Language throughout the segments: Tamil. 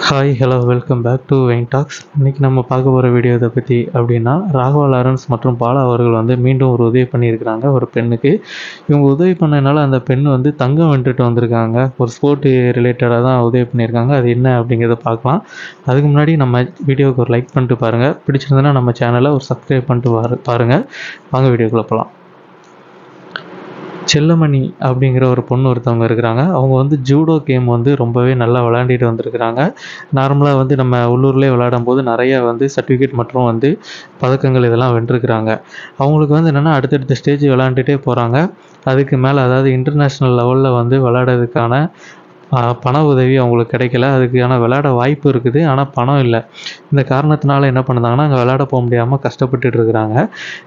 Hi hello welcome back to Wayne talks. இன்றைக்கி நம்ம பார்க்க போகிற வீடியோ இதை பற்றி அப்படின்னா, ராகவா லாரன்ஸ் மற்றும் பாலா அவர்கள் வந்து மீண்டும் ஒரு உதவி பண்ணியிருக்கிறாங்க ஒரு பெண்ணுக்கு. இவங்க உதவி பண்ணனால அந்த பெண் வந்து தங்கம் வென்றுட்டு வந்திருக்காங்க. ஒரு ஸ்போர்ட்டு ரிலேட்டடாக தான் உதவி பண்ணியிருக்காங்க. அது என்ன அப்படிங்கிறத பார்க்கலாம். அதுக்கு முன்னாடி நம்ம வீடியோவுக்கு ஒரு லைக் பண்ணிட்டு பாருங்கள். பிடிச்சிருந்ததுன்னா நம்ம சேனலை ஒரு சப்ஸ்கிரைப் பண்ணிட்டு பாருங்கள். வாங்க வீடியோக்குள்ளே போகலாம். செல்லமணி அப்படிங்கிற ஒரு பொண்ணு ஒருத்தவங்க இருக்கிறாங்க. அவங்க வந்து ஜூடோ கேம் வந்து ரொம்பவே நல்லா விளையாண்டிட்டு வந்திருக்கிறாங்க. நார்மலாக வந்து நம்ம உள்ளூர்லேயே விளையாடும்போது நிறைய வந்து சர்டிஃபிகேட் மற்றும் வந்து பதக்கங்கள் இதெல்லாம் வென்றிருக்கிறாங்க. அவங்களுக்கு வந்து என்னென்னா அடுத்தடுத்த ஸ்டேஜ் விளையாண்டுட்டே போகிறாங்க. அதுக்கு மேலே அதாவது இன்டர்நேஷ்னல் லெவலில் வந்து விளையாடுறதுக்கான பண உதவி அவங்களுக்கு கிடைக்கல. அதுக்கான விளையாட வாய்ப்பு இருக்குது, ஆனால் பணம் இல்லை. இந்த காரணத்தினால என்ன பண்ணுறாங்கன்னா அங்கே விளையாட போக முடியாமல் கஷ்டப்பட்டுட்டு இருக்கிறாங்க.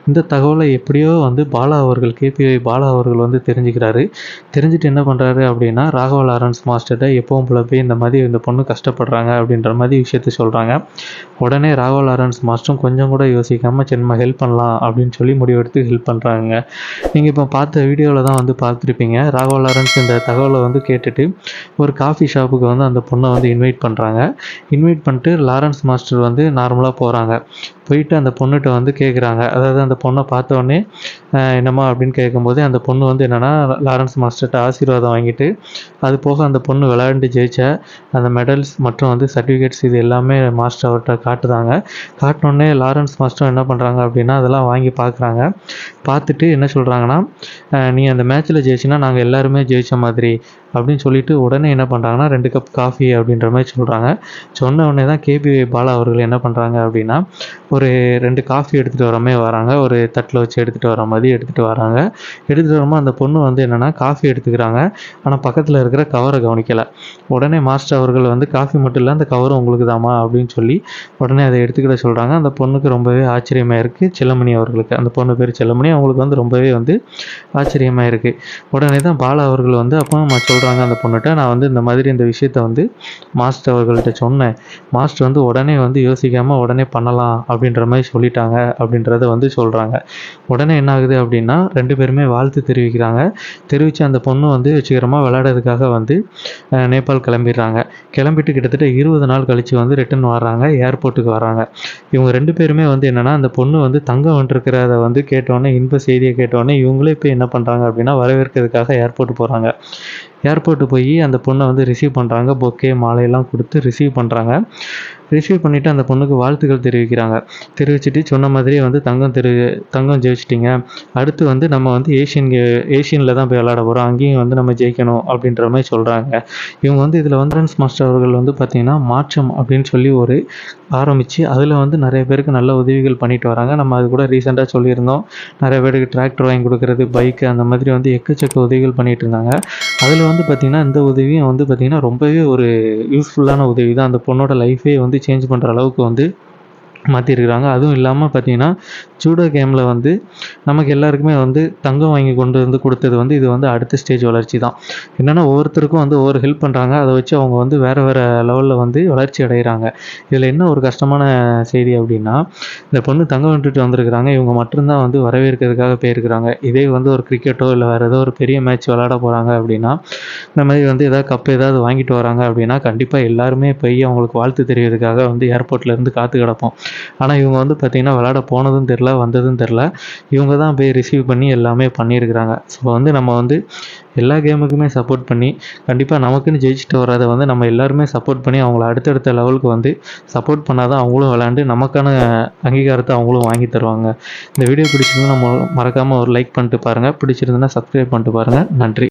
இந்த தகவலை எப்படியோ வந்து பாலா அவர்கள் கேபிஒய் பாலா அவர்கள் வந்து தெரிஞ்சுட்டு என்ன பண்ணுறாரு அப்படின்னா, ராகவா லாரன்ஸ் மாஸ்டர்கிட்ட எப்பவும் போல போய் இந்த மாதிரி இந்த பொண்ணு கஷ்டப்படுறாங்க அப்படின்ற மாதிரி விஷயத்த சொல்கிறாங்க. உடனே ராகவா லாரன்ஸ் மாஸ்டரும் கொஞ்சம் கூட யோசிக்காமல் சரி நம்ம ஹெல்ப் பண்ணலாம் அப்படின்னு சொல்லி முடிவெடுத்து ஹெல்ப் பண்ணுறாங்க. நீங்கள் இப்போ பார்த்த வீடியோவில் தான் வந்து பார்த்துருப்பீங்க. ராகவா லாரன்ஸ் இந்த தகவலை வந்து கேட்டுட்டு ஒரு காஃபி ஷாப்புக்கு வந்து அந்த பொண்ணை வந்து இன்வைட் பண்ணுறாங்க. இன்வைட் பண்ணிட்டு லாரன்ஸ் மாஸ்டர் வந்து நார்மலாக போகிறாங்க. போயிட்டு அந்த பொண்ணுகிட்ட வந்து கேட்குறாங்க. அதாவது அந்த பொண்ணை பார்த்தோன்னே என்னம்மா அப்படின்னு கேட்கும்போது அந்த பொண்ணு வந்து என்னென்னா லாரன்ஸ் மாஸ்டர்கிட்ட ஆசீர்வாதம் வாங்கிட்டு, அது போக அந்த பொண்ணு விளையாண்டு ஜெயிச்ச அந்த மெடல்ஸ் மற்றும் வந்து சர்டிஃபிகேட்ஸ் இது எல்லாமே மாஸ்டர் அவர்கிட்ட காட்டுதாங்க. காட்டினோடனே லாரன்ஸ் மாஸ்டரும் என்ன பண்ணுறாங்க அப்படின்னா அதெல்லாம் வாங்கி பார்க்குறாங்க. பார்த்துட்டு என்ன சொல்கிறாங்கன்னா, நீ அந்த மேட்ச்சில் ஜெயிச்சின்னா நாங்கள் எல்லாருமே ஜெயித்த மாதிரி அப்படின்னு சொல்லிட்டு உடனே என்ன பண்ணுறாங்கன்னா 2 கப் காஃபி அப்படின்ற மாதிரி சொல்கிறாங்க. சொன்ன உடனே தான் கேபிஒய் பாலா அவர்கள் என்ன பண்ணுறாங்க அப்படின்னா, ஒரு 2 காஃபி எடுத்துகிட்டு வராங்க. ஒரு தட்டில் வச்சு எடுத்துகிட்டு வர மாதிரி எடுத்துகிட்டு வராங்க. எடுத்துகிட்டு வரும்போது அந்த பொண்ணு வந்து என்னென்னா காஃபி எடுத்துக்கிறாங்க. ஆனால் பக்கத்தில் இருக்கிற கவரை கவனிக்கலை. உடனே மாஸ்டர் அவர்கள் வந்து காஃபி மட்டும் இல்லை அந்த கவரும் உங்களுக்கு தாமா அப்படின்னு சொல்லி உடனே அதை எடுத்துக்கிட சொல்கிறாங்க. அந்த பொண்ணுக்கு ரொம்பவே ஆச்சரியமாக இருக்குது. செல்லமணி அவர்களுக்கு, அந்த பொண்ணு பேர் செல்லமணி, அவங்களுக்கு வந்து ரொம்பவே வந்து ஆச்சரியமாக இருக்குது. உடனே தான் பாலா அவர்கள் வந்து அப்போ சொல்கிறாங்க அந்த பொண்ணுகிட்ட, நான் வந்து இந்த மாதிரி இந்த விஷயத்த வந்து மாஸ்டர் அவர்கள்ட்ட சொன்னேன். மாஸ்டர் வந்து உடனே வந்து யோசிக்காமல் உடனே பண்ணலாம் அப்படின்ற மாதிரி சொல்லிட்டாங்க அப்படின்றத வந்து சொல்கிறாங்க. உடனே என்ன ஆகுது அப்படின்னா 2 பேருமே வாழ்த்து தெரிவிக்கிறாங்க. தெரிவித்து அந்த பொண்ணு வந்து வெற்றிகரமாக விளையாடுறதுக்காக வந்து நேபாள் கிளம்பிடுறாங்க. கிளம்பிட்டு கிட்டத்தட்ட 20 நாள் கழித்து வந்து ரிட்டன் வர்றாங்க, ஏர்போர்ட்டுக்கு வராங்க. இவங்க 2 பேருமே வந்து என்னென்னா அந்த பொண்ணு வந்து தங்கம் வென்றிருக்கிறத வந்து கேட்டோன்னே, இன்ப செய்தியை கேட்டோன்னே இவங்களே போய் என்ன பண்ணுறாங்க அப்படின்னா வரவேற்கிறதுக்காக ஏர்போர்ட் போகிறாங்க. ஏர்போர்ட்டு போய் அந்த பொண்ணை வந்து ரிசீவ் பண்ணுறாங்க. பொக்கே மாலையெல்லாம் கொடுத்து ரிசீவ் பண்ணுறாங்க. ரிசீவ் பண்ணிவிட்டு அந்த பொண்ணுக்கு வாழ்த்துக்கள் தெரிவிக்கிறாங்க. தெரிவிச்சுட்டு சொன்ன மாதிரியே வந்து தங்கம் ஜெயிச்சிட்டிங்க. அடுத்து வந்து நம்ம வந்து ஏஷியனில் தான் போய் விளையாட போகிறோம். அங்கேயும் வந்து நம்ம ஜெயிக்கணும் அப்படின்ற மாதிரி சொல்கிறாங்க. இவங்க வந்து இதில் வந்து லாரன்ஸ் மாஸ்டர் அவர்கள் வந்து பார்த்திங்கன்னா மாற்றம் அப்படின்னு சொல்லி ஒரு ஆரம்பித்து அதில் வந்து நிறைய பேருக்கு நல்ல உதவிகள் பண்ணிட்டு வராங்க. நம்ம அது கூட ரீசெண்டாக சொல்லியிருந்தோம். நிறைய பேருக்கு டிராக்டர் வாங்கி கொடுக்குறது, பைக்கு, அந்த மாதிரி வந்து எக்கச்சக்க உதவிகள் பண்ணிகிட்டு இருந்தாங்க. அதில் வந்து பார்த்திங்கன்னா இந்த உதவியும் வந்து பார்த்திங்கன்னா ரொம்பவே ஒரு யூஸ்ஃபுல்லான உதவி தான். அந்த பொண்ணோட லைஃபே வந்து சேஞ்ச் பண்ணுற அளவுக்கு வந்து மாற்றிருக்கிறாங்க. அதுவும் இல்லாமல் பார்த்திங்கன்னா ஜூடோ கேமில் வந்து நமக்கு எல்லாருக்குமே வந்து தங்கம் வாங்கி கொண்டு வந்து கொடுத்தது வந்து இது வந்து அடுத்த ஸ்டேஜ் வளர்ச்சி தான். என்னென்னா ஒவ்வொருத்தருக்கும் வந்து ஒவ்வொரு ஹெல்ப் பண்ணுறாங்க. அதை வச்சு அவங்க வந்து வேறு லெவலில் வந்து வளர்ச்சி அடைகிறாங்க. இதில் என்ன ஒரு கஷ்டமான செய்தி அப்படின்னா, இந்த பொண்ணு தங்கம் வென்றுட்டு வந்திருக்கிறாங்க. இவங்க மட்டும்தான் வந்து வரவேற்கிறதுக்காக போயிருக்கிறாங்க. இதே வந்து ஒரு கிரிக்கெட்டோ இல்லை வேறு ஏதோ ஒரு பெரிய மேட்ச் விளையாட போகிறாங்க அப்படின்னா, இந்த மாதிரி வந்து ஏதாவது கப் ஏதாவது வாங்கிட்டு வராங்க அப்படின்னா கண்டிப்பாக எல்லாருமே போய் அவங்களுக்கு வாழ்த்து தெரிவிக்கிறதுக்காக வந்து ஏர்போர்ட்லேருந்து காத்து கிடப்போம். ஆனால் இவங்க வந்து பார்த்திங்கன்னா விளையாட போனதும் தெரில, வந்ததும் தெரில. இவங்க தான் போய் ரிசீவ் பண்ணி எல்லாமே பண்ணியிருக்கிறாங்க. ஸோ வந்து நம்ம வந்து எல்லா கேமுக்குமே சப்போர்ட் பண்ணி கண்டிப்பாக நமக்குன்னு ஜெயிச்சுட்டு வர்றதை வந்து நம்ம எல்லாருமே சப்போர்ட் பண்ணி அவங்கள அடுத்தடுத்த லெவலுக்கு வந்து சப்போர்ட் பண்ணால் தான் அவங்களும் விளையாண்டு நமக்கான அங்கீகாரத்தை அவங்களும் வாங்கி தருவாங்க. இந்த வீடியோ பிடிச்சிருந்தா நம்ம மறக்காமல் ஒரு லைக் பண்ணிட்டு பாருங்கள். பிடிச்சிருந்ததுன்னா சப்ஸ்கிரைப் பண்ணிட்டு பாருங்கள். நன்றி.